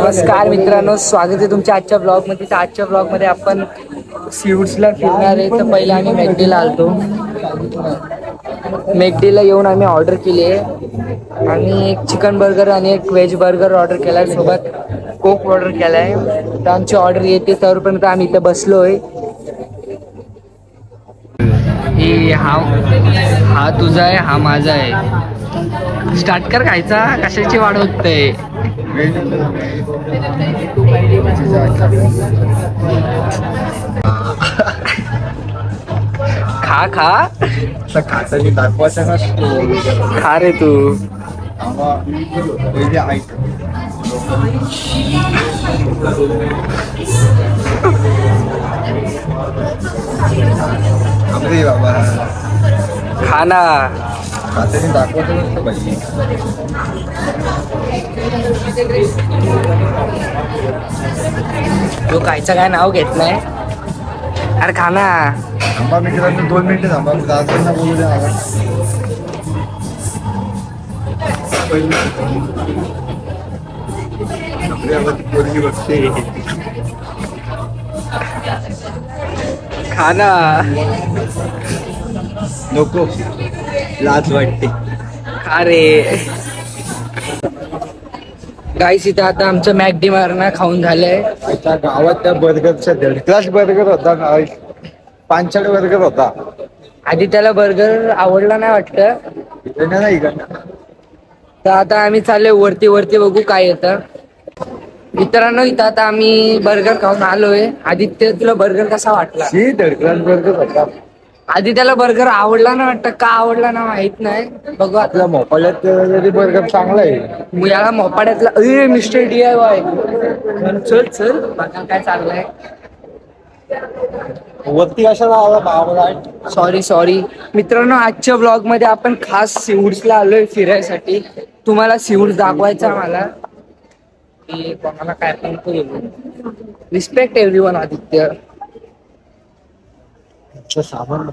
नमस्कार मित्रांनो, स्वागत आहे तुमच्या आजच्या ब्लॉग मध्ये. आजच्या ब्लॉग मध्ये आपण सीवूड्सला फिरणार आहे. तर पहिले आम्ही मॅकडीला आलतो. मॅकडीला येऊन आम्ही ऑर्डर केली आहे. आम्ही एक चिकन बर्गर आणि एक व्हेज बर्गर ऑर्डर केलाय, सोबत कोक ऑर्डर केलाय. तर आमची ऑर्डर येते तोपर्यंत आम्ही इथे बसलोय. हा तुझा आहे, हा माझा आहे. स्टार्ट कर खायचा. कशाची वाढ होतंय? खा खा खातानी दाखवायचं नसतो. खा रे तू. बाबा खा ना. खातानी दाखवायचं नसतं पाहिजे. तो खायचं काय नाव घेत नाही. अरे खा ना. थांबा मित्रांनो, 2 मिनिटं थांबा. दादांना बोलू द्या. पोरगी बघते. खा ना. नको, लाज वाटते. खा रे. गाईस, इथं आता आमचं मॅकडी मारणा खाऊन झालंय. त्या गावात त्या बर्गरचा दीड क्लास बर्गर होता ना, 5-6 बर्गर होता. आधी त्याला बर्गर आवडला नाही वाटतं. नाही का? तर आता आम्ही चाललोय वरती वरती, बघू काय येतं. मित्रांनो, इथं आता आम्ही बर्गर खाऊन आलोय. आदित्य, तुला बर्गर कसा वाटला? दीड क्लास बर्गर होता. आधी त्याला बर्गर आवडला ना वाटतं. का आवडला ना माहित नाही. बघू आपल्या मोपाळ्यात जरी बर्गर चांगला आहे. याला मोपाड्यातला मिस्टर DIY. चल चल बघा काय चाललंय. वरती कशाला आला? सॉरी मित्रांनो, आजच्या ब्लॉग मध्ये आपण खास सीवूड्सला आलोय फिरायसाठी. तुम्हाला सीवूड्स दाखवायचा मला. की कोणाला काय पण रिस्पेक्ट एव्हरीवन. आदित्य, सामान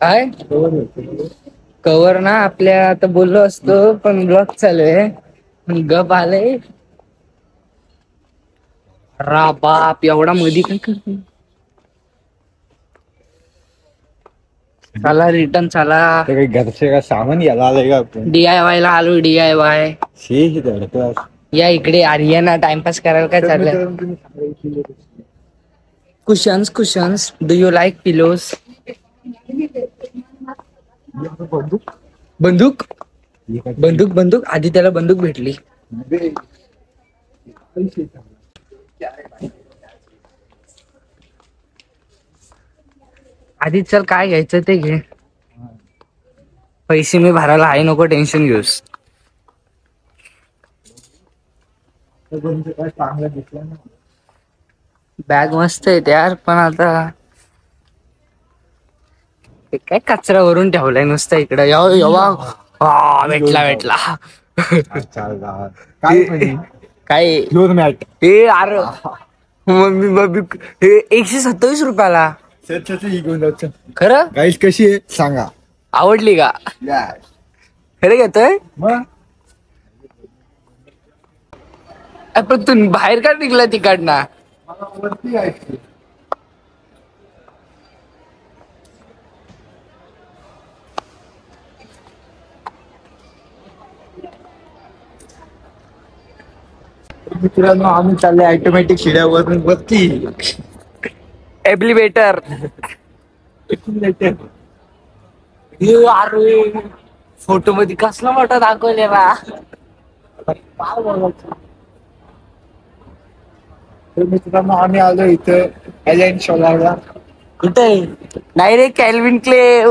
काय कवर ना आपल्या आता बोललो असतो, पण ब्लॉग चालू आहे. गप आलंय. रा बाप, एवढा मधी काय करतो? चला रिटर्न चला. काही घरचे का सामान यायला आलंय का? DIY ला आलो. DIY या इकडे. आर्यना टाइमपास करायला काय चाललंय? Cushions do you like pillows? बंदूक. आधी त्याला बंदूक भेटली. आधी चल, काय घ्यायचं ते घे. पैसे मी भरायला आहे, नको टेन्शन घेऊस. बॅग मस्त आहे यार, पण आता काय कचरा वरून ठेवलाय नुसतं इकडं. भेटला. काय मॅट हे? अरे मम्मी हे 127 रुपयाला. खरं? गाईस कशी आहे सांगा. आवडली का? खरं घेतोय? पण तू बाहेर का निघला तिकडनं? मित्रांनो, आम्ही चालले ऑटोमॅटिक शिड्यावरून वरती. एलिव्हेटर. अरे फोटो मध्ये कसला मोठा दाखवले बा. मित्रांनो, आम्ही आलो इथं एलियन शोधायला. कुठे? नाही रे, कॅल्विन क्ले.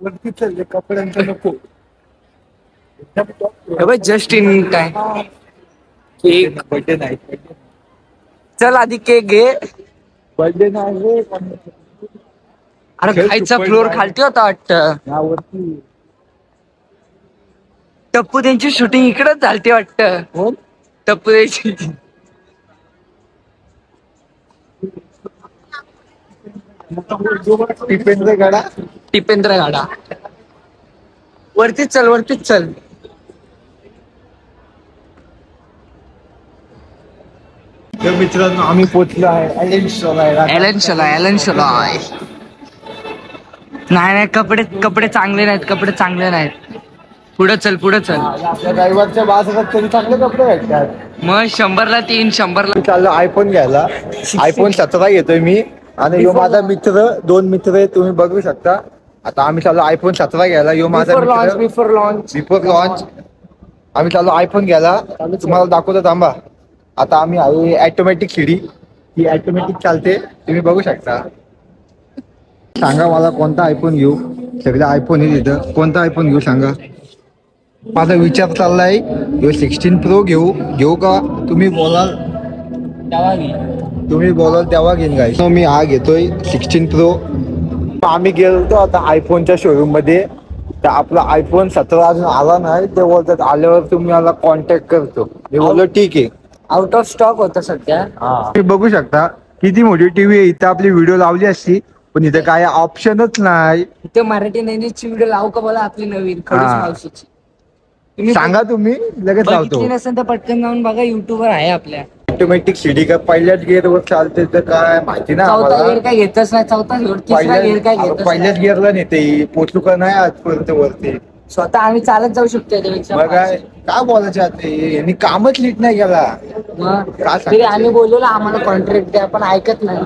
वरती चालले, कपड्यांचं नको. Just in time. Cake. Birthday नाही. चल आधी केक घे. बर्थडे नाही. अरे खायचा फ्लोर खालती होता वाटतं. टप्पू त्यांची शूटिंग इकडेच झालती वाटतं. टप्पू त्यांची टिपेंद्र गडा. टिपेंद्र गाडा. वरतीच चल, वरतीच चल. तर मित्रांनो आम्ही पोहोचलो आहे एलन शोलाय. नाही कपडे कपडे चांगले नाहीत, कपडे चांगले नाहीत. पुढे चल, पुढे चल. आपल्या ड्रायव्हरच्या बाजारात तरी चांगले कपडे भेटतात. मग 100ला 3, 100ला. चाललो आयफोन घ्यायला. आयफोन 17 घेतोय मी आणि यो माझा मित्र, 2 मित्र आहे, तुम्ही बघू शकता. आता आम्ही चाललो आयफोन 17 घ्यायला. यो माझा मित्र. बिफोर लॉन्च आम्ही चाललो आयफोन घ्यायला. तुम्हाला दाखवतो थांबा. आता आम्ही आहे ऑटोमॅटिक शिडी. ही ऑटोमॅटिक चालते, तुम्ही बघू शकता. सांगा मला कोणता आयफोन घेऊ. सगळे आयफोन आहे तिथं. कोणता आयफोन घेऊ सांगा. माझा विचार चाललाय यो 16 प्रो घेऊ का तुम्ही बोलाल तेव्हा घेईन गाईस. मी हा घेतोय 16 प्रो. आम्ही गेलो आता आयफोनच्या शोरूम मध्ये. तर आपला आयफोन 17 अजून आला नाही. ते बोलतात आल्यावर तुम्ही मला कॉन्टॅक्ट करतो. मी बोललो ठीक आहे. आउट ऑफ स्टॉक होता सध्या. तुम्ही बघू शकता किती मोठी टीव्ही आहे. इथं आपली व्हिडिओ लावली असती पण इथं काय ऑप्शनच नाही. इथे मराठी नैनीची व्हिडिओ लावू का बोला आपली नवीन मावशीची. सांगा तुम्ही लगेच लावतो. नसेल तर पटकन जाऊन बघा, युट्यूब वर आहे आपल्या. ऑटोमॅटिक शिडी का पहिल्याच गिअर वर चालते तर काय माहिती ना. चौथा गिअर काय घेतच नाही. चौथा गिअर काय घेत. पहिल्याच गिअरला नेते. पोचू का नाही आजपर्यंत वरती. स्वतः आम्ही चालत जाऊ शकतो त्यापेक्षा. मग काय बोलायचं आता. यांनी कामच लीट नाही केला. तरी आम्ही बोललो आम्हाला कॉन्ट्रॅक्ट द्या, पण ऐकत नाही.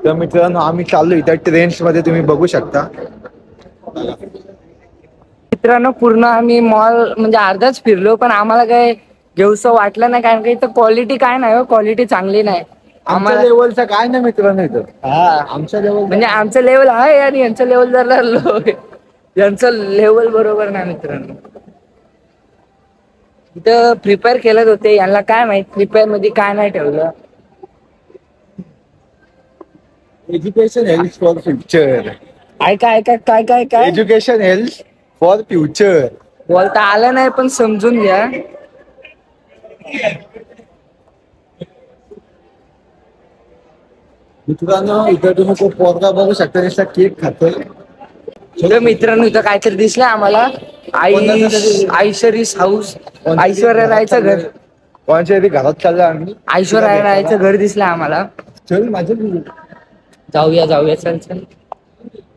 तर मित्रांनो आम्ही चाललो इथं ट्रेंड्स मध्ये, तुम्ही बघू शकता. मित्रांनो पूर्ण आम्ही मॉल म्हणजे अर्धाच फिरलो, पण आम्हाला काय घेऊसं वाटलं नाही. कारण का इथं क्वालिटी काय नाही, क्वालिटी चांगली नाही. आम्हाला लेवलचं काय नाही मित्रांनो इथं. आमच्या लेवल म्हणजे आमचं लेवल आहे आणि यांचं लेवल जरा लो. यांचं लेवल बरोबर नाही मित्रांनो. इथं प्रिपेअर केलंच होते. यांना काय माहित प्रिपेअर मध्ये काय नाही ठेवलं. Education health for future. काय एज्युकेशन हेल्थ फॉर फ्युचर बोलता आलं नाही, पण समजून घ्या. मित्रांनो इथं तुम्ही खूप पोरगा बघू शकता. नुसता केक खातोय. मित्रांनो इथं काहीतरी दिसलंय आम्हाला. ऐश्वर्यास हाऊस. ऐश्वर्या रायचं घर. कोणाच्या तरी घरात चाललं आम्ही. ऐश्वर्या रायचं घर दिसलंय आम्हाला. चल माझ्या जाऊया चल.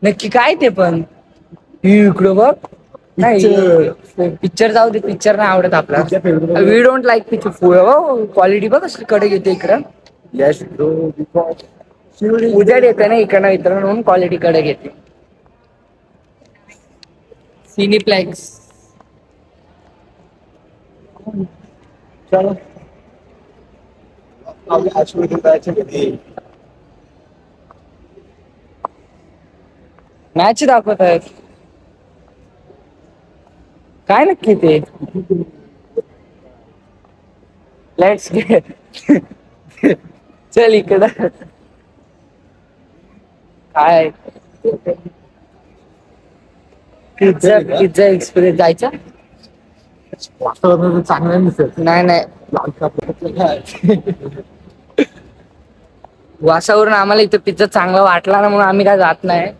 नक्की काय ते पण इकडं बघ. नाही पिक्चर जाऊ दे. पिक्चर नाही आवडत आपला. We don't like picture. Quality बघ कसली कडे येते इकडं. उजेड येते ना इकडनं मित्रांनो, म्हणून क्वालिटी कडे घेते. सिनीप्लेक्स. चलो मॅच दाखवत आहेत काय नक्की ते. Let's get. चल इकडं काय पिझ्झा एक्सपिरियन्स जायचा. चांगलं दिसत नाही. वासावरून आम्हाला इथं पिझ्झा चांगला वाटला ना, म्हणून आम्ही काय जात नाही.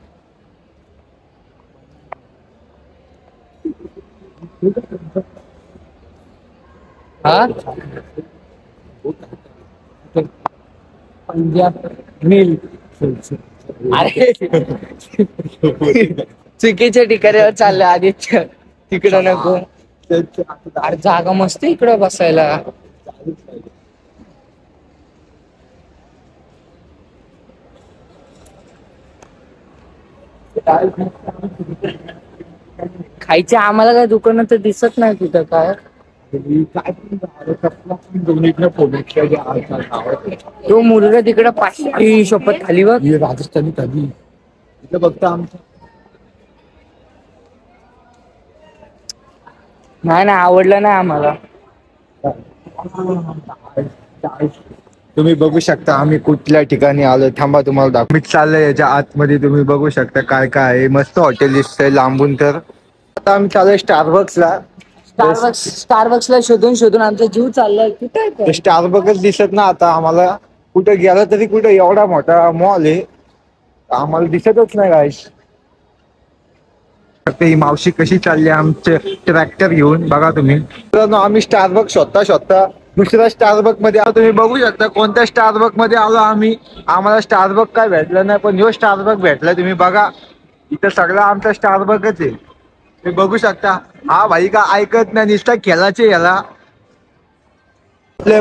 पंजाब मिल. अरे चुकीच्या ठिकाणावर चाललं आदित्य. तिकडं नको. अरे जागा मस्त इकडं बसायला. खायचे आम्हाला काय दुकान तर दिसत नाही तिथं काय. तो मुलगा तिकडं 500 शपथ खाली बघ. राजस्थानी थाली इथं बघता आमचं. नाही आवडलं नाही आम्हाला. तुम्ही बघू शकता आम्ही कुठल्या ठिकाणी आलोय. थांबा तुम्हाला दाखव. मी चाललंय याच्या आतमध्ये. तुम्ही बघू शकता काय काय आहे. मस्त हॉटेल दिसतंय लांबून. तर आता आम्ही चाललोय स्टारबक्सला. स्टारबक्सला शोधून आमचा जीव चाललाय. कुठे स्टारबक्स दिसत ना आता आम्हाला. कुठे गेला तरी कुठे एवढा मोठा मॉल आहे. आम्हाला दिसतच नाही गाईस. ही मावशी कशी चालली आमचे ट्रॅक्टर घेऊन बघा तुम्ही. मित्रांनो आम्ही स्टारबक शोधता दुसऱ्या स्टारबक मध्ये आलो. तुम्ही बघू शकता कोणत्या स्टारबक मध्ये आलो आम्ही. आम्हाला स्टारबक काय भेटलं नाही, पण ह्यो स्टारबक भेटला. तुम्ही बघा इथं सगळा आमचा स्टारबकच आहे. तुम्ही बघू शकता. हा भाई का ऐकत नाही, नुसता खेळाचे याला.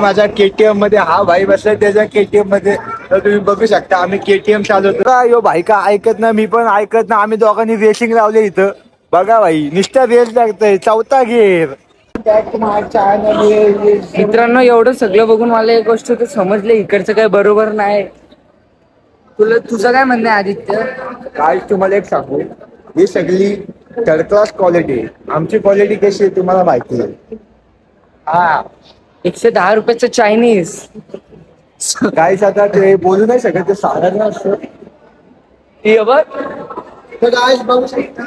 माझ्या केटीएम मध्ये हा भाई बसलाय त्याच्या केटीएम मध्ये. तर तुम्ही बघू शकता आम्ही केटीएम चालवतो. यो भाई का ऐकत ना, मी पण ऐकत ना. आम्ही दोघांनी रेसिंग लावले इथं. बघा भाई नुसता रेस लागतोय, चौथा गेअर. मित्रांनो एवढं सगळं बघून मला एक गोष्ट तर समजले, इकडचं काय बरोबर नाही. तुझं काय म्हणणं आहे आदित्य? काय तुम्हाला एक सांगू, ही सगळी थर्ड क्लास क्वालिटी. आमची क्वालिटी कशी आहे तुम्हाला माहिती आहे. हा 110 रुपयाचं चायनीज. काहीच आता ते बोलू नाही शकत, ते साधारण असतं. हे बघ तर गाईस बघू शकता.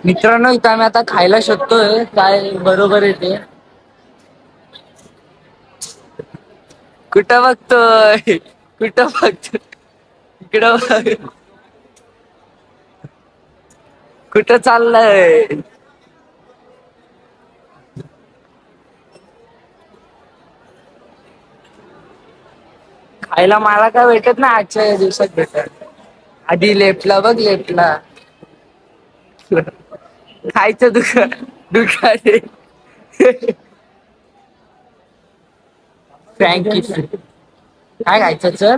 मित्रांनो इथं आम्ही आता खायला शोधतोय काय बरोबर आहे ते. कुठं बघतोय, कुठं बघतोय, इकडं बघ. कुठं चाललंय? खायला मला काय भेटत ना, आजच्या दिवसात भेटत. आधी लेफ्टला बघ, लेफ्टला खायचं दुकान दुकान फ्रँकी काय खायचं सर?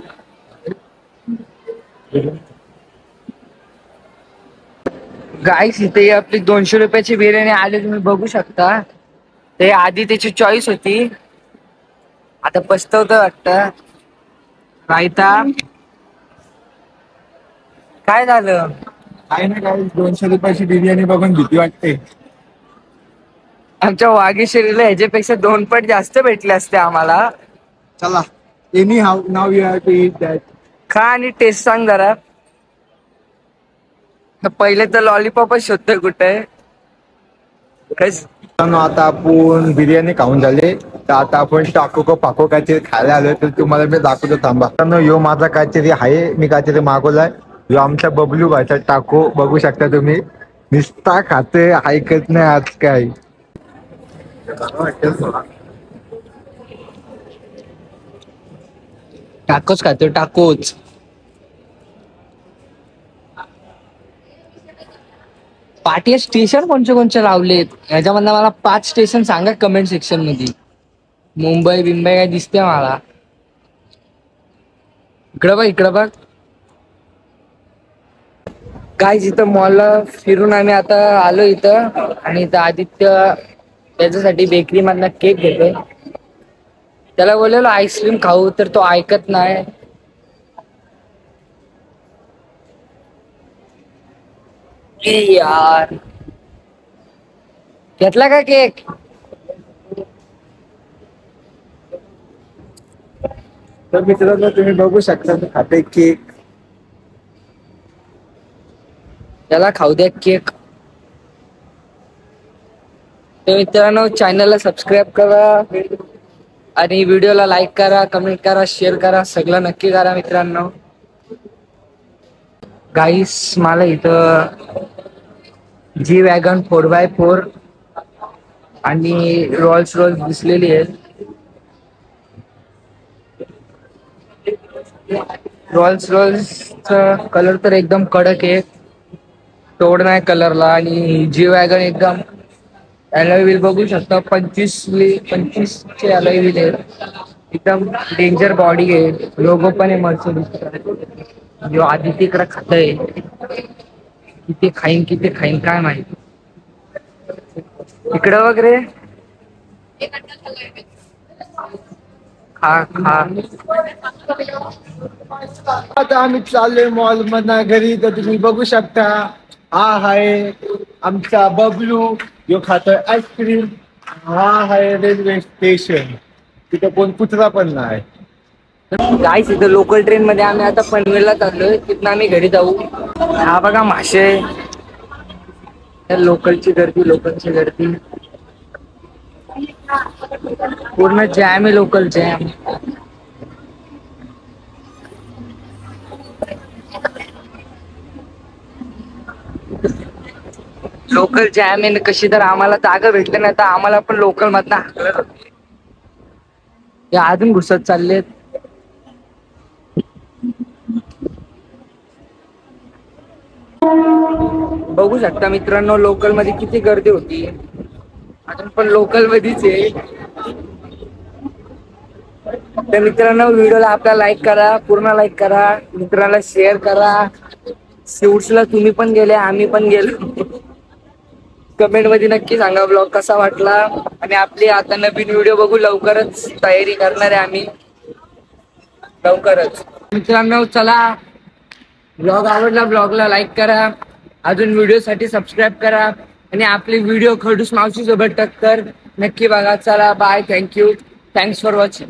गाईस इथे आपली 200 रुपयाची बिर्याणी आली, तुम्ही बघू शकता. ते आधी त्याची चॉईस होती, आता पस्तवतं वाटतं. रायता काय झालं? काय ना काय 200 रुपयाची बिर्याणी बघून भीती वाटते. आमच्या वागेश्वरीला ह्याच्यापेक्षा 2 पट जास्त भेटले असते आम्हाला. चला anyhow now you have to eat that. खा आणि टेस्ट सांग जरा. पहिले तर लॉलीपॉपच शोधतोय कुठे. आता आपण बिर्याणी खाऊन झाले, तर आता आपण टाको को पाको काहीतरी खायला आलोय. तर तुम्हाला मी दाखवतो थांबा. यो माझा काहीतरी आहे, मी काहीतरी मागवलाय. यो आमच्या बबलू भाईचा टाको बघू शकता तुम्ही. निस्ता खाते, ऐकत नाही आज काय. टाकोच खातो, टाकोच. पाठी स्टेशन कोणचे कोणचे लावलेत याच्यामधनं मला 5 स्टेशन सांगा कमेंट सेक्शन मध्ये. मुंबई बिंबई काय दिसते मला. इकडं बघ, इकडं बघ. काय जिथं मॉलला फिरून आम्ही आता आलो इथं, आणि इथं आदित्य त्याच्यासाठी बेकरी मधनं केक घेतोय. त्याला बोललेलो आईस्क्रीम खाऊ, तर तो ऐकत नाही. यार घेतला का केक? तर मित्रांनो तुम्ही बघू शकता खाते केक. त्याला खाऊ द्या केक. तर मित्रांनो चॅनलला सबस्क्राईब करा आणि व्हिडिओला लाईक करा, कमेंट करा, शेअर करा, सगळं नक्की करा मित्रांनो. गाईस मला इथं G-Wagon 4x4 आणि रॉल्स दिसलेली आहे. रॉल्सचा कलर तर एकदम कडक आहे, तोड नाही कलरला. आणि G-Wagon एकदम अलॉय व्हील बघू शकता, 25चे अलॉय व्हील आहे. एकदम डेंजर बॉडी आहे. लोगो पण आहे मर्सिडीजचा. जो आधी तिकडे खातय, किती खाईन काय माहिती. इकडं वगैरे खा. आता आम्ही चाललोय मॉल मधनं घरी. तर तुम्ही बघू शकता हा आहे आमचा बबलू, जो खातोय आईस्क्रीम. हा आहे रेल्वे स्टेशन, तिथं कोण कुत्रा पण नाही. गाईस इथं लोकल ट्रेन मध्ये आम्ही आता पनवेलला चाललोय, तिथनं आम्ही घरी जाऊ. हा बघा मासे, लोकलची गर्दी. पूर्ण जॅम आहे, लोकल जॅम. लोकल जॅम आहे. कशी तर आम्हाला जागा भेटली नाही तर आम्हाला पण लोकल मधनं हाकलत होते. हे अजून घुसत चाललेत. बघू शकता मित्रांनो, लोकल मध्ये किती गर्दी होती. अजून पण लोकल मध्येच आहे. तर मित्रांनो, व्हिडिओला आपला लाईक करा, पूर्ण लाईक करा, मित्रांना शेअर करा. सीवूड्सला तुम्ही पण गेले, आम्ही पण गेलो. कमेंट मध्ये नक्की सांगा ब्लॉग कसा वाटला. आणि आपली आता नवीन व्हिडिओ बघू लवकरच तयारी करणार आहे आम्ही लवकरच. मित्रांनो चला, ब्लॉग आवडला ब्लॉगला लाईक करा, अजून व्हिडिओ साठी सबस्क्राईब करा आणि आपली व्हिडिओ खडूस मावशी सोबत टक्कर नक्की बघा. चला bye, thank you, thanks for watching.